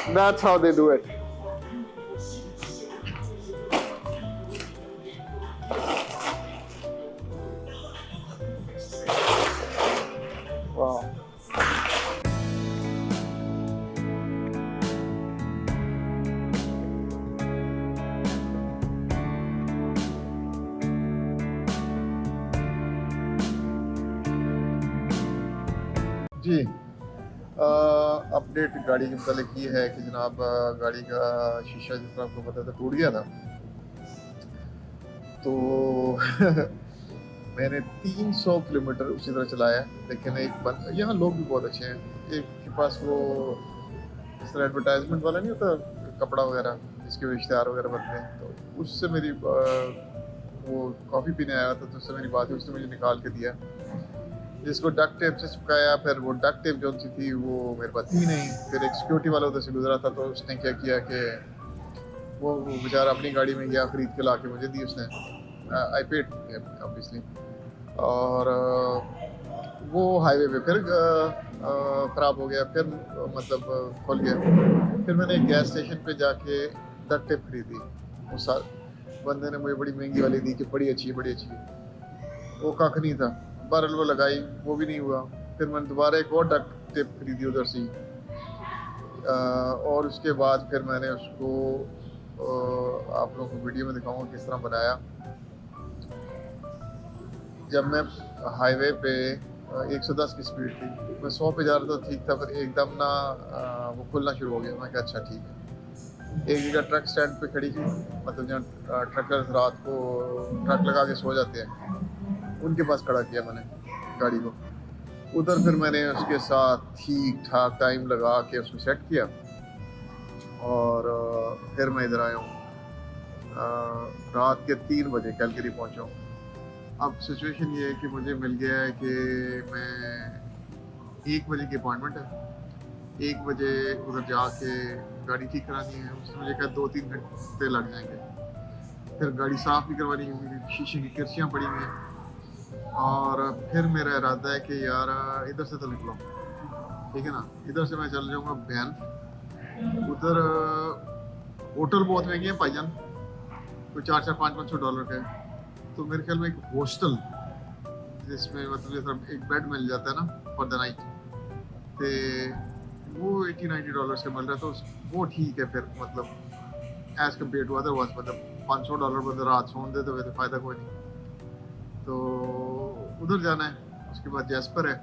That's how they do it. Wow. जी update गाड़ी के मतलब ये है कि जनाब गाड़ी का शीशा जिस तरह आपको पता था टूट गया था तो मैंने 300 किलोमीटर उसी तरह चलाया, लेकिन यहाँ लोग भी बहुत अच्छे हैं। एक के पास वो इस तरह एडवर्टाइजमेंट वाला नहीं होता कपड़ा वगैरह जिसके रिश्तेदार वगैरह बनते हैं, तो उससे मेरी वो कॉफ़ी पीने आया था तो उससे मेरी बात हुई, उसने मुझे निकाल के दिया जिसको डक टेप से चिपकाया। फिर वो डक टेप जो सी थी वो मेरे पास थी नहीं। फिर एक सिक्योरिटी वाला उधर से गुजरा था तो उसने क्या किया कि वो बेचारा अपनी गाड़ी में गया, ख़रीद के ला के मुझे दी उसने। I paid obviously. और वो हाईवे पे फिर ख़राब हो गया, फिर मतलब खुल गया। फिर मैंने एक गैस स्टेशन पे जाके डक टेप खरीदी। उस बंदे ने मुझे बड़ी महंगी वाली दी कि बड़ी अच्छी है बड़ी अच्छी है। वो कख नहीं था, बहरहाल वो लगाई, वो भी नहीं हुआ। फिर मैंने दोबारा एक और डक टेप खरीदी उधर से और उसके बाद फिर मैंने उसको आप लोगों को वीडियो में दिखाऊंगा किस तरह बनाया। जब मैं हाईवे पे 110 की स्पीड थी, मैं 100 पे जा रहा था, ठीक था। फिर एकदम ना वो खुलना शुरू हो गया। मैं कहा अच्छा ठीक है। एक जगह ट्रक स्टैंड पे खड़ी थी, मतलब जहाँ ट्रकर्स रात को ट्रक लगा के सो जाते हैं, उनके पास खड़ा किया मैंने गाड़ी को। उधर फिर मैंने उसके साथ ठीक ठाक टाइम लगा के उसको सेट किया और फिर मैं इधर आया हूँ। रात के 3 बजे कैलगरी पहुँचा हूँ। अब सिचुएशन ये है कि मुझे मिल गया है कि मैं 1 बजे की अपॉइंटमेंट है, 1 बजे उधर जाके गाड़ी ठीक करानी है। उसने मुझे कहा 2-3 घंटे लग जाएंगे। फिर गाड़ी साफ़ भी करवानी है क्योंकि शीशे की किरचियाँ पड़ी हुई हैं। और फिर मेरा इरादा है कि यार इधर से तो निकलो, ठीक है ना। इधर से मैं चल जाऊँगा बैन। उधर होटल बहुत महंगे हैं भाईजान, कोई 400-500 डॉलर के। तो मेरे ख्याल में एक हॉस्टल जिसमें मतलब जैसा एक बेड मिल जाता है ना फॉर द नाइट, तो वो 80-90 डॉलर से मिल रहा है। तो वो ठीक है फिर, मतलब एज कम्पेयर टू अदरवाइज, मतलब 500 डॉलर बंदा रात सोन दे तो फ़ायदा कोई नहीं। तो उधर जाना है। उसके बाद जैस्पर है,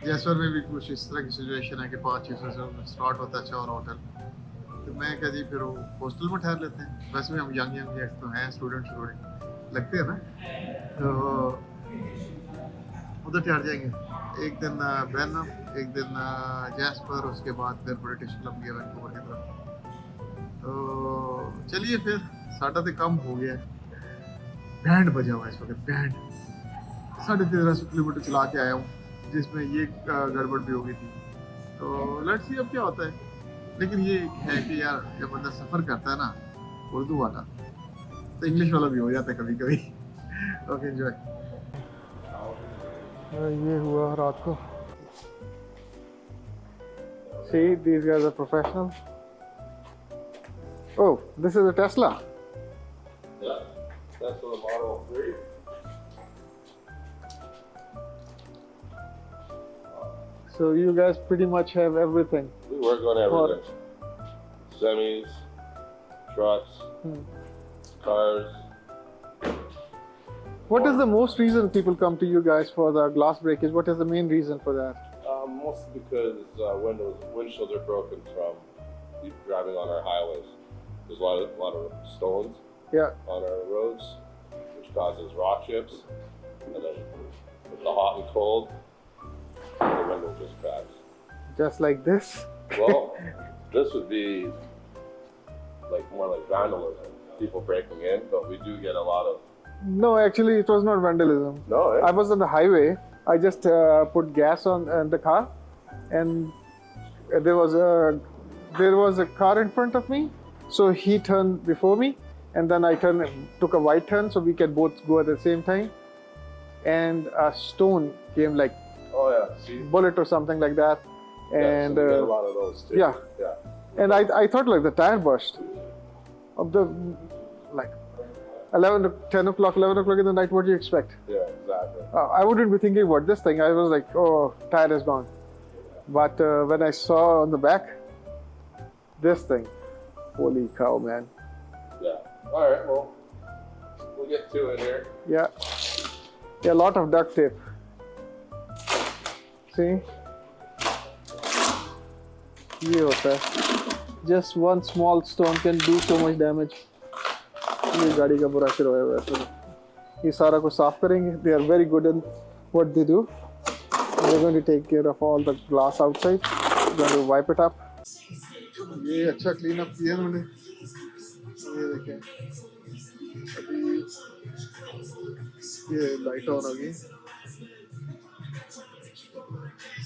जैस्पर में भी कुछ इस तरह की सिचुएशन है कि 500-600 से स्टार्ट होता है अच्छा और होटल। तो मैं क्या जी फिर हॉस्टल में ठहर लेते हैं। वैसे भी हम यंग तो हैं, स्टूडेंट लगते हैं ना, तो उधर ठहर जाएंगे। एक दिन बैन, एक दिन जैस्पर, उसके बाद फिर ब्रिटिश कोलंबिया वैंकूवर की तरफ। तो चलिए फिर साढ़ा तो कम हो गया। बैंड बजा हुआ है इस वक्त, बैंड 1350 किलोमीटर चला के आया हूँ, जिसमें ये गड़बड़ भी हो गई थी। तो लेट्स सी अब क्या होता है। लेकिन ये है कि यार जब बंदा सफ़र करता है ना उर्दू वाला, तो इंग्लिश वाला भी हो जाता है कभी कभी। Okay enjoy. ये हुआ रात को। See, these guys are professional. Oh, this is a Tesla. Yeah, Tesla Model 3. So you guys pretty much have everything. We work on everything. Semis, trucks, cars. What is the most reason people come to you guys for the glass breakage? What is the main reason for that? Mostly because windshields are broken from driving on our highways. There's a lot of stones on our roads, which causes rock chips, and then with the hot and cold, the window just cracks. Just like this? Well, this would be more like vandalism, people breaking in, but we do get a lot of. No, actually it was not vandalism. No, I was on the highway. I just put gas on the car, and there was a car in front of me. So he turned before me, and then I took a wide turn so we could both go at the same time. And a stone came Oh yeah, see, bullet or something like that. yeah, And so we get a lot of those too. yeah. Yeah. And I thought like the tire burst of the like 10 o'clock, 11 o'clock in the night. What do you expect? Yeah, exactly. I wouldn't be thinking about this thing. I was like, oh, tire is gone. But when I saw on the back, this thing, holy cow, man. Yeah. All right. Well, we'll get to it here. Yeah. Yeah, a lot of duct tape. See? ये होता है. Just one small stone can do so much damage. ये गाड़ी का बुरा सिर होया है. ये सारा को साफ करेंगे. They are very good in what they do. They're going to take care of all the glass outside. They're going to wipe it up. ये अच्छा क्लीन अप किया उन्होंने. ये देखें. अभी ये लाइट ऑन होगी.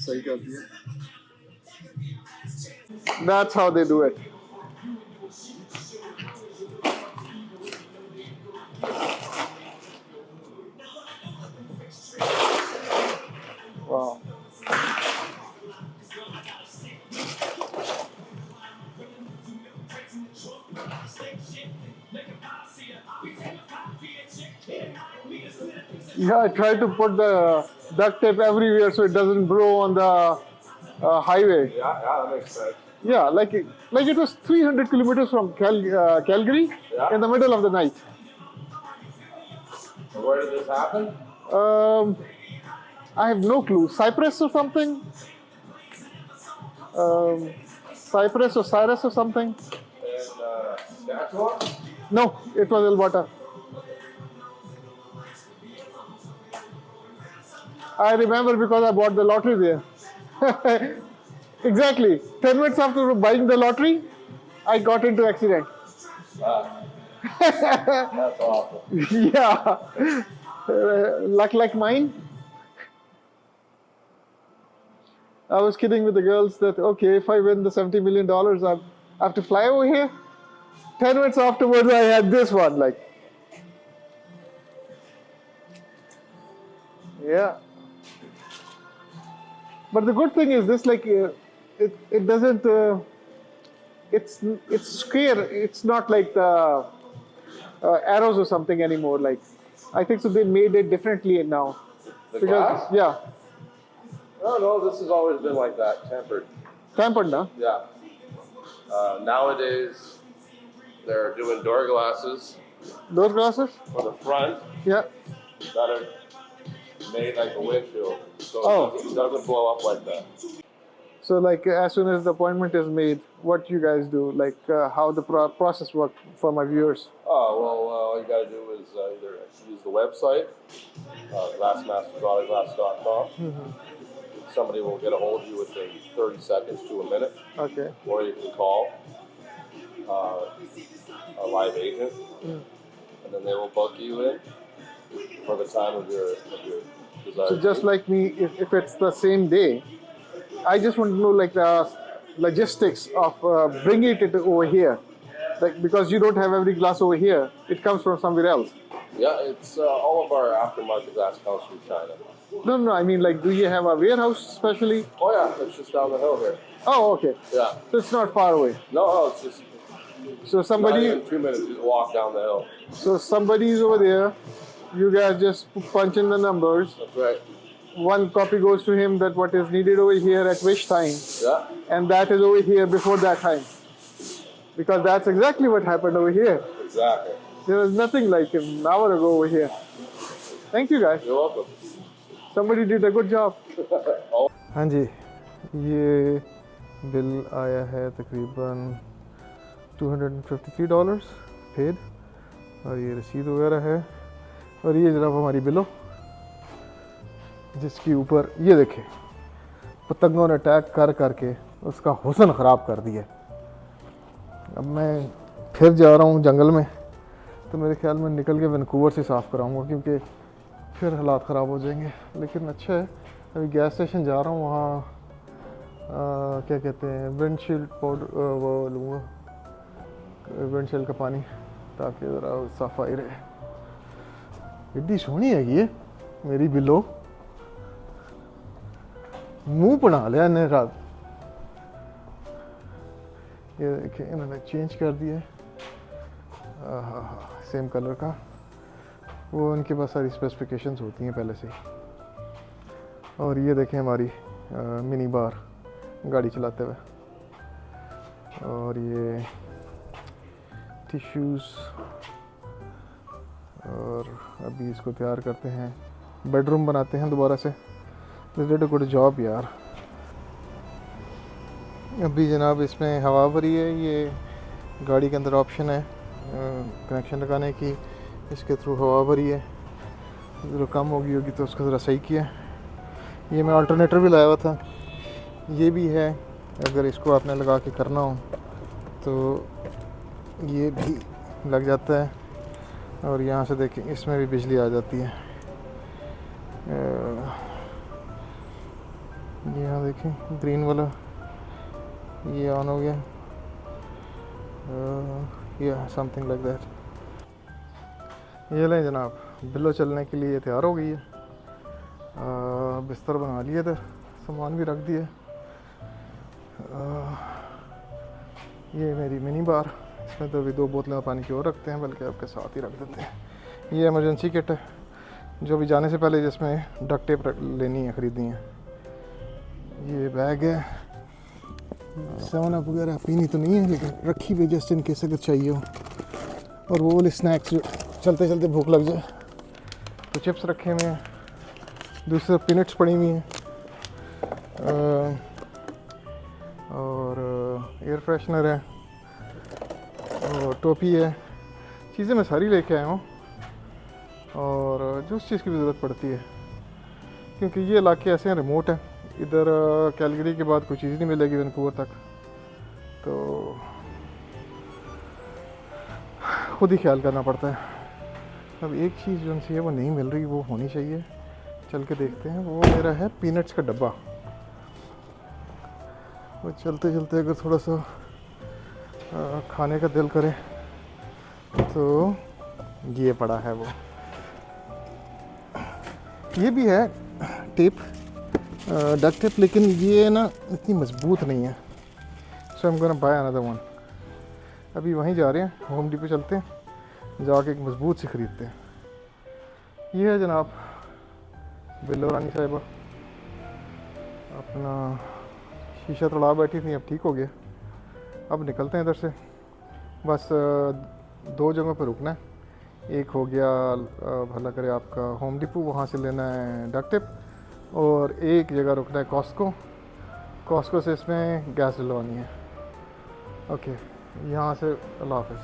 सही कर दिया. That's how they do it. Wow. Yeah, I try to put the duct tape everywhere so it doesn't blow on the highway. Yeah, that makes sense. Yeah, like it was 300 kilometers from Calgary in the middle of the night. And where did this happen? I have no clue. Cyprus or something? Cyprus or Cyrus or something? In Saskatchewan? No, it was Alberta. I remember because I bought the lottery there. Exactly. 10 minutes after buying the lottery, I got into accident. That's awful. Yeah. Luck like mine. I was kidding with the girls that, okay, if I win the $70 million, I have to fly over here. 10 minutes afterwards, I had this one, like. Yeah. But the good thing is this, like, it doesn't, it's square. It's not like the arrows or something anymore. Like, I think so they made it differently now. The glass? Yeah. No, this has always been like that, tempered. Tempered now? Yeah. Nowadays, they're doing door glasses Those glasses? for the front Yeah. that are made like a windshield, so Oh. it doesn't blow up like that. So, like, as soon as the appointment is made, what you guys do? Like, how the process works for my viewers? Oh, well, all you gotta do is either use the website, glassmastersautoGlass.com. Somebody will get a hold of you within 30 seconds to a minute, Okay. or you can call a live agent, and then they will book you in for the time of your desire. So, just like me, if it's the same day, I just want to know, like, the logistics of bringing it over here. Like, because you don't have every glass over here, it comes from somewhere else. Yeah, it's all of our aftermarket glass comes from China. No, I mean, like, do you have a warehouse specially? Oh yeah, it's just down the hill here. Oh, okay. Yeah. So it's not far away. No, it's just So not somebody, even 2 minutes. You just walk down the hill. so somebody is over there. You guys just punch in the numbers. That's right. One copy goes to him that what is needed over here at which time, Yeah. and that is over here before that time. Because that's exactly what happened over here. Exactly. There was nothing like an hour ago over here. Thank you guys. You're welcome. Somebody did a good job. Oh. हाँ जी, ये bill आया है तकरीबन $253 paid, और ये रसीद वगैरह है, और ये जनाब हमारी बिलो, जिसके ऊपर ये देखें पतंगों ने अटैक कर करके उसका हुस्न ख़राब कर दिया। अब मैं फिर जा रहा हूँ जंगल में, तो मेरे ख्याल में निकल के वैनकूवर से साफ़ कराऊँगा, क्योंकि फिर हालात ख़राब हो जाएंगे। लेकिन अच्छा है, अभी गैस स्टेशन जा रहा हूँ, वहाँ क्या कहते हैं, विंडशील्ड पाउडर वो लूँगा, विंडशील्ड का पानी, ताकि ज़रा सफाई रहे। इतनी सोहनी है ये मेरी बिलो, मुंह बना लिया ने रात। ये देखिए इन्होंने चेंज कर दिया है, सेम कलर का। वो उनके पास सारी स्पेसिफिकेशंस होती हैं पहले से ही। और ये देखें हमारी मिनी बार गाड़ी चलाते हुए। और ये टिश्यूज़, और अभी इसको तैयार करते हैं, बेडरूम बनाते हैं दोबारा से। This did a good job यार। अभी जनाब इसमें हवा भरी है, ये गाड़ी के अंदर ऑप्शन है कनेक्शन लगाने की, इसके थ्रू हवा भरी है। ज़रा कम होगी तो उसको ज़रा सही किया। ये मैं अल्टरनेटर भी लाया हुआ था, ये भी है, अगर इसको आपने लगा के करना हो तो ये भी लग जाता है। और यहाँ से देखें इसमें भी बिजली आ जाती है। यहाँ देखें ग्रीन वाला ये ऑन हो गया, या समथिंग लाइक दैट। ये लें जनाब, बिल्लो चलने के लिए तैयार हो गई है। बिस्तर बना लिए थे, सामान भी रख दिए। ये मेरी मिनी बार, इसमें तो अभी 2 बोतलें पानी की और रखते हैं, बल्कि आपके साथ ही रख देते हैं। ये इमरजेंसी किट है जो भी जाने से पहले जिसमें डक्ट टेप लेनी है, ख़रीदनी है। ये बैग है, 7 अप वगैरह पीनी तो नहीं है लेकिन रखी हुई जस्ट इन केस अगर चाहिए हो। और वो वाले स्नैक्स जो चलते चलते भूख लग जाए, तो चिप्स रखे हुए हैं, दूसरे पीनट्स पड़ी हुई हैं, और एयर फ्रेशनर है, और टोपी है। चीज़ें मैं सारी लेके आया हूँ, और जो उस चीज़ की भी ज़रूरत पड़ती है, क्योंकि ये इलाके ऐसे हैं, रिमोट है। इधर कैलगरी के बाद कोई चीज़ नहीं मिलेगी वैनकूवर तक, तो खुद ही ख्याल करना पड़ता है। अब एक चीज़ जो उनसे है वो नहीं मिल रही, वो होनी चाहिए, चल के देखते हैं। वो मेरा है पीनट्स का डब्बा। वो चलते चलते अगर थोड़ा सा खाने का दिल करे तो ये पड़ा है वो। ये भी है टेप, डक्ट टेप, लेकिन ये ना इतनी मजबूत नहीं है। So I am gonna buy another one. अभी वहीं जा रहे हैं, होम डिपो चलते हैं, जाके एक मजबूत सी ख़रीदते हैं। ये है जनाब बिल्लो रानी साहिबा, अपना शीशा तोड़ा बैठी थी, अब ठीक हो गया। अब निकलते हैं इधर से। बस 2 जगहों पर रुकना है। एक हो गया भला करे आपका होम डिपो, वहाँ से लेना है डक्ट टेप, और एक जगह रुकना है कॉस्को से इसमें गैस डलवानी है। ओके, यहाँ से अल्लाह हाफ़िज़।